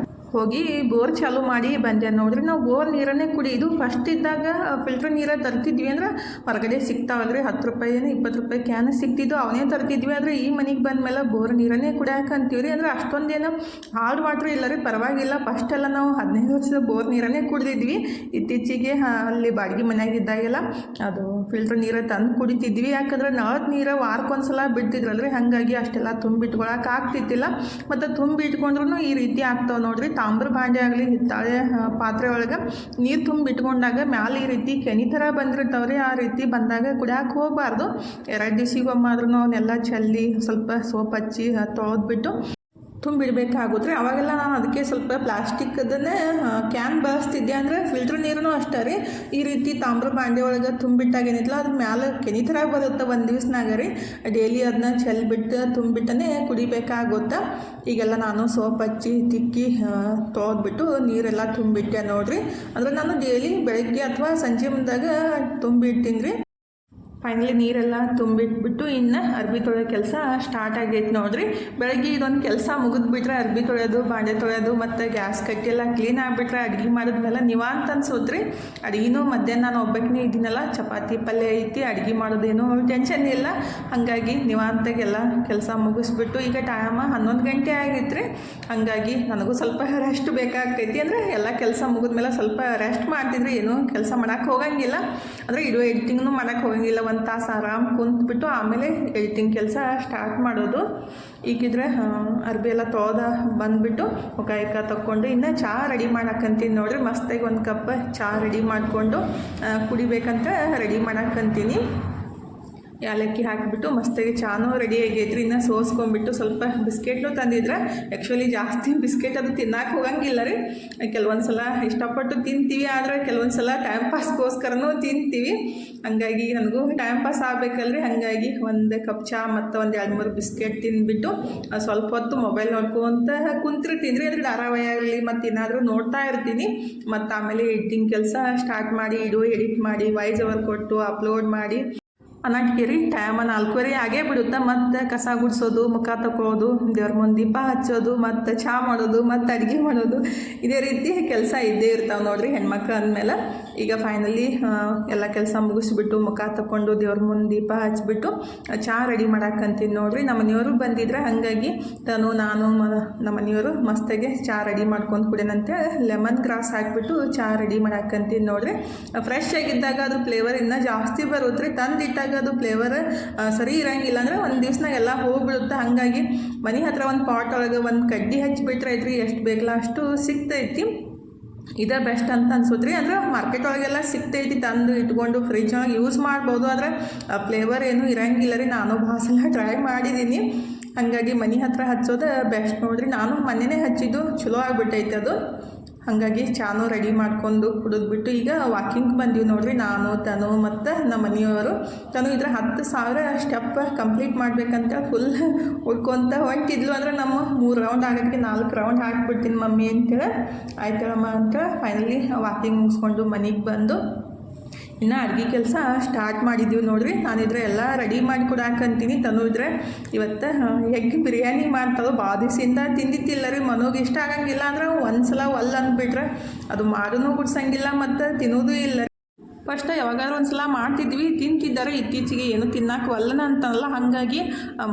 ಹೋಗಿ ಬೋರ್ ಚಾಲೂ ಮಾಡಿ ಬಂದೆ ನೋಡ್ರಿ. ನಾವು ಬೋರ್ ನೀರನ್ನೇ ಕುಡಿಯೋದು. ಫಸ್ಟ್ ಇದ್ದಾಗ ಫಿಲ್ಟರ್ ನೀರೇ ತರ್ತಿದ್ವಿ. ಅಂದ್ರೆ ಹೊರಗಡೆ ಸಿಗ್ತಾವಲ್ರಿ, 10 ರೂಪಾಯಿನೇ 20 ರೂಪಾಯಿ ಕ್ಯಾನ್ ಸಿಗ್ತಿದ್ದು, ಅವನೇ ತರ್ತಿದ್ವಿ. ಆದರೆ ಈ ಮನೆಗೆ ಬಂದಮೇಲೆ ಬೋರ್ ನೀರನ್ನೇ ಕುಡಿಯೋಕೆ ಅಂತೀವ್ರಿ. ಅಂದರೆ ಅಷ್ಟೊಂದೇನು ಹಾರ್ಡ್ ವಾಟ್ರ್ ಇಲ್ಲ ರೀ, ಪರವಾಗಿಲ್ಲ. ಫಸ್ಟೆಲ್ಲ ನಾವು 15 ವರ್ಷದ ಬೋರ್ ನೀರನ್ನೇ ಕುಡಿದಿದ್ವಿ. ಇತ್ತೀಚೆಗೆ ಅಲ್ಲಿ ಬಾಡಿಗೆ ಮನೆಯಾಗಿದ್ದಾಗೆಲ್ಲ ಅದು ಫಿಲ್ಟರ್ ನೀರೇ ತಂದು ಕುಡಿತಿದ್ವಿ. ಯಾಕಂದ್ರೆ ನಳದ ನೀರು ವಾರಕ್ಕೊಂದ್ಸಲ ಬಿಡ್ತಿದ್ರಲ್ರಿ, ಹಾಗಾಗಿ ಅಷ್ಟೆಲ್ಲ ತುಂಬಿಟ್ಕೊಳಕ್ಕೆ ಆಗ್ತಿದ್ದಿಲ್ಲ. ಮತ್ತು ತುಂಬಿಟ್ಕೊಂಡ್ರೂ ಈ ರೀತಿ ಆಗ್ತಾವೆ ನೋಡ್ರಿ. ತಾಮ್ರ ಭಾಂಡೆ ಆಗಲಿ ಹಿತ್ತಾಳೆ ಪಾತ್ರೆ ಒಳಗೆ ನೀರು ತುಂಬಿಟ್ಕೊಂಡಾಗ ಮ್ಯಾಲೆ ಈ ರೀತಿ ಕೆನಿ ಥರ ಬಂದಿರ್ತಾವ್ರಿ. ಆ ರೀತಿ ಬಂದಾಗ ಕುಡಿಯೋಕೆ ಹೋಗಬಾರ್ದು. 2 ದಿವಸಿಗೊಮ್ಮಾದ್ರೂ ಅವನ್ನೆಲ್ಲ ಚೆಲ್ಲಿ ಸ್ವಲ್ಪ ಸೋಪ್ ಹಚ್ಚಿ ತೊಳೆದ್ಬಿಟ್ಟು ತುಂಬಿಡಬೇಕಾಗುತ್ತೆ. ಅವಾಗೆಲ್ಲ ನಾನು ಅದಕ್ಕೆ ಸ್ವಲ್ಪ ಪ್ಲಾಸ್ಟಿಕ್ಕದನ್ನೇ ಕ್ಯಾನ್ ಬಳಸ್ತಿದ್ದೆ. ಅಂದರೆ ಫಿಲ್ಟ್ರ್ ನೀರೂ ಅಷ್ಟೇ ರೀ. ಈ ರೀತಿ ತಾಮ್ರ ಬಾಂಡೆ ಒಳಗೆ ತುಂಬಿಟ್ಟಾಗ ಏನಿಲ್ಲ ಅದ್ರ ಮ್ಯಾಲೆ ಕೆನಿ ಥರ ಬರುತ್ತೆ ಒಂದು ದಿವ್ಸನಾಗ ರೀ. ಡೈಲಿ ಅದನ್ನ ಚೆಲ್ಬಿಟ್ಟು ತುಂಬಿಟ್ಟನೇ ಕುಡಿಬೇಕಾಗುತ್ತೆ. ಈಗೆಲ್ಲ ನಾನು ಸೋಪ್ ಹಚ್ಚಿ ತಿಕ್ಕಿ ತೊಳೆದ್ಬಿಟ್ಟು ನೀರೆಲ್ಲ ತುಂಬಿಟ್ಟೆ ನೋಡಿರಿ. ಅಂದರೆ ನಾನು ಡೈಲಿ ಬೆಳಗ್ಗೆ ಅಥವಾ ಸಂಜೆ ಮುಂದಾಗ ತುಂಬಿಡ್ತೀನಿ ರೀ. ಫೈನಲಿ ನೀರೆಲ್ಲ ತುಂಬಿಟ್ಬಿಟ್ಟು ಇನ್ನು ಅರ್ಬಿ ತೊಳೆಯೋ ಕೆಲಸ ಸ್ಟಾರ್ಟ್ ಆಗೈತೆ ನೋಡಿರಿ. ಬೆಳಗ್ಗೆ ಇದೊಂದು ಕೆಲಸ ಮುಗಿದ್ಬಿಟ್ರೆ ಅರ್ಬಿ ತೊಳೆಯೋದು, ಬಾಂಡೆ ತೊಳೆಯೋದು ಮತ್ತು ಗ್ಯಾಸ್ ಕಟ್ಟೆಲ್ಲ ಕ್ಲೀನ್ ಆಗಿಬಿಟ್ರೆ ಅಡುಗೆ ಮಾಡಿದ್ಮೇಲೆ ನಿವಾಂತ ಅನ್ಸೋದ್ರಿ. ಅಡುಗೆನೂ ಮಧ್ಯಾಹ್ನ ನಾನು ಒಬ್ಬಕ್ಕೇ ಇದ್ದೀನಲ್ಲ, ಚಪಾತಿ ಪಲ್ಯ ಐತಿ, ಅಡುಗೆ ಮಾಡೋದೇನೋ ಟೆನ್ಷನ್ ಇಲ್ಲ. ಹಾಗಾಗಿ ನಿವಾಂತಾಗೆಲ್ಲ ಕೆಲಸ ಮುಗಿಸ್ಬಿಟ್ಟು ಈಗ ಟೈಮ 11 ಗಂಟೆ ಆಗೈತೆ ರೀ. ಹಾಗಾಗಿ ನನಗೂ ಸ್ವಲ್ಪ ರೆಸ್ಟ್ ಬೇಕಾಗ್ತೈತಿ. ಅಂದರೆ ಎಲ್ಲ ಕೆಲಸ ಮುಗಿದ್ಮೇಲೆ ಸ್ವಲ್ಪ ರೆಸ್ಟ್ ಮಾಡ್ತಿದ್ರಿ, ಏನೂ ಕೆಲಸ ಮಾಡೋಕ್ಕೆ ಹೋಗಂಗಿಲ್ಲ. ಅಂದರೆ ಇಡೋ ಎಡಿಟಿಂಗ್ನೂ ಮಾಡೋಕ್ಕೆ ಹೋಗಂಗಿಲ್ಲ. 1 ತಾಸು ಆರಾಮ್ ಕುಂತ್ಬಿಟ್ಟು ಆಮೇಲೆ ಎಡಿಟಿಂಗ್ ಕೆಲಸ ಸ್ಟಾರ್ಟ್ ಮಾಡೋದು. ಈಗಿದ್ರೆ ಅರ್ಬಿ ಎಲ್ಲ ತೊಳೆದ ಬಂದುಬಿಟ್ಟು ಮುಖ ತಕ್ಕೊಂಡು ಇನ್ನು ಚಹಾ ರೆಡಿ ಮಾಡಕ್ಕಂತೀನಿ ನೋಡಿರಿ. ಮಸ್ತಾಗಿ 1 ಕಪ್ ಚಹಾ ರೆಡಿ ಮಾಡಿಕೊಂಡು ಕುಡಿಬೇಕಂತ ರೆಡಿ ಮಾಡಕ್ಕಂತೀನಿ. ಏಲಕ್ಕಿ ಹಾಕಿಬಿಟ್ಟು ಮಸ್ತಾಗಿ ಚಾನೂ ರೆಡಿ ಆಗೈತ್ರಿ. ಇನ್ನು ಸೋಸ್ಕೊಂಡ್ಬಿಟ್ಟು ಸ್ವಲ್ಪ ಬಿಸ್ಕೆಟ್ನು ತಂದಿದ್ರೆ. ಆ್ಯಕ್ಚುಲಿ ಜಾಸ್ತಿ ಬಿಸ್ಕೆಟ್ ಅದು ತಿನ್ನಕ್ಕೆ ಹೋಗಂಗಿಲ್ಲ ರೀ. ಕೆಲವೊಂದು ಸಲ ಇಷ್ಟಪಟ್ಟು ತಿಂತೀವಿ, ಆದರೆ ಕೆಲವೊಂದು ಸಲ ಟೈಮ್ ಪಾಸ್ಗೋಸ್ಕರನೂ ತಿಂತೀವಿ. ಹಾಗಾಗಿ ನನಗೂ ಟೈಮ್ ಪಾಸ್ ಆಗಬೇಕಲ್ರಿ. ಹಾಗಾಗಿ 1 ಕಪ್ ಚಹಾ ಮತ್ತು 1-2-3 ಬಿಸ್ಕೆಟ್ ತಿಂದ್ಬಿಟ್ಟು ಸ್ವಲ್ಪ ಹೊತ್ತು ಮೊಬೈಲ್ ನೋಡ್ಕೊಂತ ಕುಂತಿರ್ತೀನಿ ರೀ. ಅಂದರೆ ಧಾರಾವಾಹಿ ಆಗಲಿ ಮತ್ತು ಏನಾದರೂ ನೋಡ್ತಾ ಇರ್ತೀನಿ. ಮತ್ತು ಆಮೇಲೆ ಎಡಿಟಿಂಗ್ ಕೆಲಸ ಸ್ಟಾರ್ಟ್ ಮಾಡಿ ಎಡಿಟ್ ಮಾಡಿ ವಾಯ್ಸ್ ಓವರ್ ಕೊಟ್ಟು ಅಪ್ಲೋಡ್ ಮಾಡಿ ಅನ್ನಕ್ಕೆ ರೀ ಟೈಮ 4:15 ಆಗೇ ಬಿಡುತ್ತೆ. ಮತ್ತು ಕಸ ಗುಡಿಸೋದು, ಮುಖ ತಗೊಳ್ಳೋದು, ದೇವ್ರ ಮುಂದೆ ದೀಪ ಹಚ್ಚೋದು, ಮತ್ತು ಚಹಾ ಮಾಡೋದು, ಮತ್ತು ಅಡುಗೆ ಮಾಡೋದು, ಇದೇ ರೀತಿ ಕೆಲಸ ಇದ್ದೇ ಇರ್ತಾವೆ ನೋಡಿರಿ ಹೆಣ್ಮಕ್ಳು ಅಂದಮೇಲೆ. ಈಗ ಫೈನಲಿ ಎಲ್ಲ ಕೆಲಸ ಮುಗಿಸ್ಬಿಟ್ಟು ಮುಖ ತಗೊಂಡು ದೇವ್ರ ಮುಂದೆ ದೀಪ ಹಚ್ಬಿಟ್ಟು ಚಹಾ ರೆಡಿ ಮಾಡಕ್ಕಂತೀನಿ ನೋಡಿರಿ. ನಮ್ಮ ಮನೆಯವರು ಬಂದಿದ್ರೆ ಹಾಗಾಗಿ ನಾನು ನಮ್ಮ ಮನೆಯವರು ಮಸ್ತಾಗೆ ಚಹಾ ರೆಡಿ ಮಾಡ್ಕೊಂಡು ಕುಡಿಯೋಣಂತೆ ಲೆಮನ್ ಗ್ರಾಸ್ ಹಾಕಿಬಿಟ್ಟು ಚಹಾ ರೆಡಿ ಮಾಡಕ್ಕಂತೀನಿ ನೋಡಿರಿ. ಫ್ರೆಶ್ ಆಗಿದ್ದಾಗ ಅದ್ರ ಫ್ಲೇವರ್ ಇನ್ನೂ ಜಾಸ್ತಿ ಬರುತ್ತೆ ರೀ. ತಂದಿಟ್ಟಾಗ ಅದು ಫ್ಲೇವರ್ ಸರಿ ಇರೋಂಗಿಲ್ಲ. ಅಂದರೆ 1 ದಿವ್ಸನಾಗ ಎಲ್ಲ ಹೋಗ್ಬಿಡುತ್ತೆ. ಹಾಗಾಗಿ ಮನೆ ಹತ್ರ 1 ಪಾಟ್ ಒಳಗೆ 1 ಕಡ್ಡಿ ಹಚ್ಚಿಬಿಟ್ರೆ ಐತ್ರಿ, ಎಷ್ಟು ಬೇಕಲ್ಲ ಅಷ್ಟು ಸಿಗ್ತೈತಿ. ಇದೇ ಬೆಸ್ಟ್ ಅಂತ ಅನ್ಸುತ್ತೆ ರೀ. ಅಂದರೆ ಮಾರ್ಕೆಟ್ ಒಳಗೆಲ್ಲ ಸಿಗ್ತೈತಿ, ತಂದು ಇಟ್ಕೊಂಡು ಫ್ರಿಜ್ ಒಳಗೆ ಯೂಸ್ ಮಾಡ್ಬೋದು. ಆದರೆ ಫ್ಲೇವರ್ ಏನೂ ಇರೋಂಗಿಲ್ಲ ರೀ. ನಾನು ಭಾಳ ಸಲ ಟ್ರೈ ಮಾಡಿದ್ದೀನಿ. ಹಾಗಾಗಿ ಮನೆ ಹತ್ರ ಹಚ್ಚೋದು ಬೆಸ್ಟ್ ನೋಡಿರಿ. ನಾನು ಮನೆಯೇ ಹಚ್ಚಿದ್ದು, ಚಲೋ ಆಗಿಬಿಟ್ಟೈತೆ ಅದು. ಹಾಗಾಗಿ ಚಾನೂ ರೆಡಿ ಮಾಡ್ಕೊಂಡು ಕುಡಿದ್ಬಿಟ್ಟು ಈಗ ವಾಕಿಂಗ್ ಬಂದೀವಿ ನೋಡಿರಿ. ನಾನು ತನು ಮತ್ತು ನಮ್ಮ ಮನೆಯವರು. ತನು ಇದ್ರೆ 10,000 ಸ್ಟೆಪ್ ಕಂಪ್ಲೀಟ್ ಮಾಡಬೇಕಂತ ಫುಲ್ ಉಳ್ಕೊತ ಹೊಂಟಿದ್ಲು. ಅಂದರೆ ನಮ್ಮ 3 ರೌಂಡ್ ಆಗೋಕ್ಕೆ 4 ರೌಂಡ್ ಹಾಕ್ಬಿಡ್ತೀನಿ ಮಮ್ಮಿ ಅಂತೇಳಿ. ಆಯ್ತಳಮ್ಮ ಅಂತ ಫೈನಲಿ ವಾಕಿಂಗ್ ಮುಗಿಸ್ಕೊಂಡು ಮನೆಗೆ ಬಂದು ಇನ್ನು ಅಡುಗೆ ಕೆಲಸ ಸ್ಟಾರ್ಟ್ ಮಾಡಿದ್ದೀವಿ ನೋಡಿರಿ. ನಾನಿದ್ರೆ ಎಲ್ಲ ರೆಡಿ ಮಾಡಿ ಕೊಡಾಕಂತೀನಿ. ತನು ಇದ್ರೆ ಇವತ್ತು ಎಗ್ ಬಿರಿಯಾನಿ ಮಾಡ್ತಾವೆ. ಭಾಳ ದಿವಸದಿಂದ ತಿಂದಿತ್ತಿಲ್ಲ ರೀ. ಮನೋಗೆ ಇಷ್ಟ ಆಗಂಗಿಲ್ಲ. ಅಂದ್ರೆ 1 ಸಲ ಒಲ್ಲ ಅಂದ್ಬಿಟ್ರೆ ಅದು ಮಾಡೋನು ಗುಡ್ಸಂಗಿಲ್ಲ ಮತ್ತು ತಿನ್ನೋದು ಇಲ್ಲ. ಫಸ್ಟ್ ಯಾವಾಗಾದ್ರೂ ಒಂದು ಸಲ ಮಾಡ್ತಿದ್ವಿ, ತಿಂತಿದ್ದಾರೆ. ಇತ್ತೀಚೆಗೆ ಏನು ತಿನ್ನಕ್ಕೆ ಒಲ್ಲನ ಅಂತಲ್ಲ, ಹಾಗಾಗಿ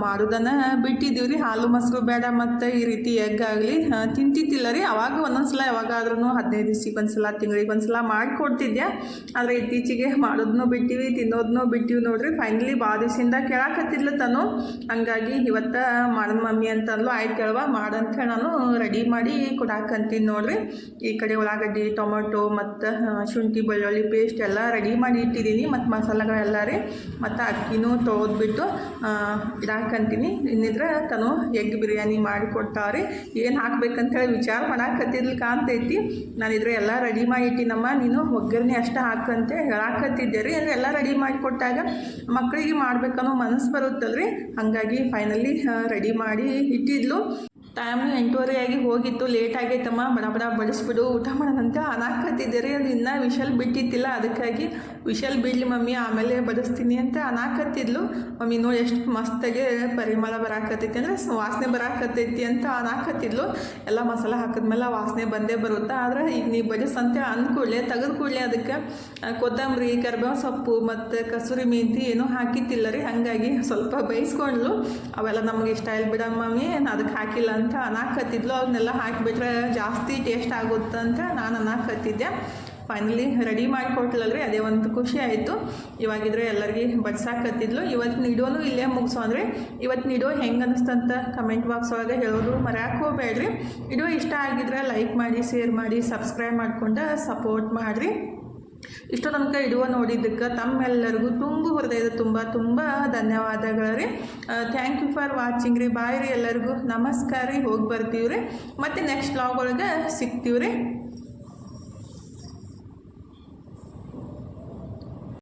ಮಾಡೋದನ್ನು ಬಿಟ್ಟಿದ್ದೀವಿ ರೀ. ಹಾಲು ಮೊಸರು ಬೇಡ ಮತ್ತು ಈ ರೀತಿ ಎಗ್ ಆಗಲಿ ತಿಂತಿದ್ದಿಲ್ಲ ರೀ. ಅವಾಗ ಒಂದೊಂದು ಸಲ ಯಾವಾಗಾದ್ರೂ 15 ದಿವ್ಸಕ್ಕೆ ಒಂದು ಸಲ, ತಿಂಗಳಿಗೆ ಒಂದು ಸಲ ಮಾಡಿಕೊಡ್ತಿದ್ದೆ. ಆದರೆ ಇತ್ತೀಚೆಗೆ ಮಾಡೋದನ್ನೂ ಬಿಟ್ಟಿವಿ, ತಿನ್ನೋದನ್ನೂ ಬಿಟ್ಟಿವಿ ನೋಡ್ರಿ. ಫೈನಲಿ ಭಾಳ ದಿವಸದಿಂದ ಕೇಳಾಕತ್ತಿದ್ಲು ತಾನು, ಹಂಗಾಗಿ ಇವತ್ತು ಮಾಡೋಣ ಮಮ್ಮಿ ಅಂತಂದ್ಲು. ಆಯ್ತು ಹೇಳುವ ಮಾಡಂತೇಳಿ ನಾನು ರೆಡಿ ಮಾಡಿ ಕೊಡಾಕಂತೀನಿ ನೋಡ್ರಿ. ಈ ಕಡೆ ಉಳ್ಳಾಗಡ್ಡಿ, ಟೊಮೊಟೊ ಮತ್ತು ಶುಂಠಿ ಬೆಳ್ಳುಳ್ಳಿ ಪೇಸ್ಟ್ ಎಲ್ಲ ರೆಡಿ ಮಾಡಿ ಇಟ್ಟಿದ್ದೀನಿ, ಮತ್ತು ಮಸಾಲೆಗಳೆಲ್ಲ ರೀ. ಮತ್ತು ಅಕ್ಕಿನೂ ತೊಳೆದ್ಬಿಟ್ಟು ಇಡಾಕಂತೀನಿ. ಇನ್ನಿದ್ರೆ ತಾನು ಎಗ್ ಬಿರಿಯಾನಿ ಮಾಡಿ ಕೊಡ್ತಾವ್ರಿ. ಏನು ಹಾಕ್ಬೇಕಂತೇಳಿ ವಿಚಾರ ಮಾಡಾಕತ್ತಿದ್ಲು ಕಾಣ್ತೈತಿ. ನಾನಿದ್ರೆ ಎಲ್ಲ ರೆಡಿ ಮಾಡಿ ಇಟ್ಟಿನಮ್ಮ, ನೀನು ಒಗ್ಗರಣೆ ಅಷ್ಟು ಹಾಕಂತೆ ಹೇಳಾಕತ್ತಿದ್ದೆ ರೀ. ಅಂದರೆ ಎಲ್ಲ ರೆಡಿ ಮಾಡಿ ಕೊಟ್ಟಾಗ ಮಕ್ಕಳಿಗೆ ಮಾಡ್ಬೇಕನ್ನೋ ಮನಸ್ಸು ಬರುತ್ತಲ್ರಿ. ಹಾಗಾಗಿ ಫೈನಲಿ ರೆಡಿ ಮಾಡಿ ಇಟ್ಟಿದ್ಲು. ಟೈಮ್ 8:30 ಆಗಿ ಹೋಗಿತ್ತು. ಲೇಟ್ ಆಗೈತಮ್ಮ, ಬಡ ಬಡ ಬಡಿಸ್ಬಿಡು ಊಟ ಮಾಡೋಣಂತ ಅನಾಕತ್ತಿದ್ದೆ ರೀ. ಅದು ಇನ್ನೂ ವಿಷಲ್ ಬಿಟ್ಟಿತ್ತಿಲ್ಲ, ಅದಕ್ಕಾಗಿ ವಿಷಲ್ ಬಿಡಲಿ ಮಮ್ಮಿ ಆಮೇಲೆ ಬಡಿಸ್ತೀನಿ ಅಂತ ಅನಾಕತ್ತಿದ್ಲು. ಮಮ್ಮಿ ನೋಡಿ ಎಷ್ಟು ಮಸ್ತಾಗೆ ಪರಿಮಳ ಬರಾಕತ್ತೈತಿ, ಅಂದರೆ ವಾಸನೆ ಬರಾಕತ್ತೈತಿ ಅಂತ ಅನಾಕತ್ತಿದ್ಲು. ಎಲ್ಲ ಮಸಾಲೆ ಹಾಕಿದ್ಮೇಲೆ ವಾಸನೆ ಬಂದೇ ಬರುತ್ತಾ. ಆದರೆ ಈಗ ನೀವು ಬಡಿಸಂತೆ ಅಂದ್ಕೂಡಲೇ ತೆಗೆದು ಕೂಡಲೇ ಅದಕ್ಕೆ ಕೊತ್ತಂಬರಿ, ಕರಿಬೇವು ಸೊಪ್ಪು ಮತ್ತು ಕಸೂರಿ ಮೆಂತಿ ಏನೂ ಹಾಕಿತ್ತಿಲ್ಲ ರೀ. ಹಾಗಾಗಿ ಸ್ವಲ್ಪ ಬೇಯಿಸ್ಕೊಂಡ್ಲು. ಅವೆಲ್ಲ ನಮಗೆ ಇಷ್ಟ ಇಲ್ಲ ಬಿಡ ಮಮ್ಮಿ, ಅದಕ್ಕೆ ಹಾಕಿಲ್ಲ ಅಂತ ಅನಾಕತ್ತಿದ್ಲು. ಅವನ್ನೆಲ್ಲ ಹಾಕಿಬಿಟ್ರೆ ಜಾಸ್ತಿ ಟೇಸ್ಟ್ ಆಗುತ್ತೆ ಅಂತ ನಾನು ಅನಾಕತ್ತಿದ್ದೆ. ಫೈನಲಿ ರೆಡಿ ಮಾಡಿಕೊಟ್ಲಲ್ರಿ, ಅದೇ ಒಂದು ಖುಷಿ ಆಯಿತು. ಇವಾಗಿದ್ರೆ ಎಲ್ಲರಿಗೆ ಬಡ್ಸಾಕತ್ತಿದ್ಲು. ಇವತ್ತಿನ ವಿಡಿಯೋನು ಇಲ್ಲೇ ಮುಗಿಸೋ ಅಂದರೆ ಇವತ್ತಿನ ವಿಡಿಯೋ ಹೆಂಗೆ ಅನ್ನಿಸ್ತಂತ ಕಮೆಂಟ್ ಬಾಕ್ಸ್ ಒಳಗೆ ಹೇಳೋದು ಮರ್ಯಾಕೆ ಹೋಗಬೇಡ್ರಿ. ವಿಡಿಯೋ ಇಷ್ಟ ಆಗಿದ್ರೆ ಲೈಕ್ ಮಾಡಿ, ಶೇರ್ ಮಾಡಿ, ಸಬ್ಸ್ಕ್ರೈಬ್ ಮಾಡ್ಕೊಂಡು ಸಪೋರ್ಟ್ ಮಾಡಿರಿ. ಇಷ್ಟೋ ತನಕ ವಿಡಿಯೋ ನೋಡಿದ್ದಕ್ಕೆ ತಮ್ಮೆಲ್ಲರಿಗೂ ಹೃದಯದ ತುಂಬ ಧನ್ಯವಾದಗಳು ರೀ. ಥ್ಯಾಂಕ್ ಯು ಫಾರ್ ವಾಚಿಂಗ್ ರೀ. ಬಾಯ್ ರೀ ಎಲ್ಲರಿಗೂ. ನಮಸ್ಕಾರ ರೀ. ಹೋಗಿ ಬರ್ತೀವಿ ರೀ. ಮತ್ತು ನೆಕ್ಸ್ಟ್ ವ್ಲಾಗ್ ಒಳಗೆ ಸಿಗ್ತೀವಿ ರೀ.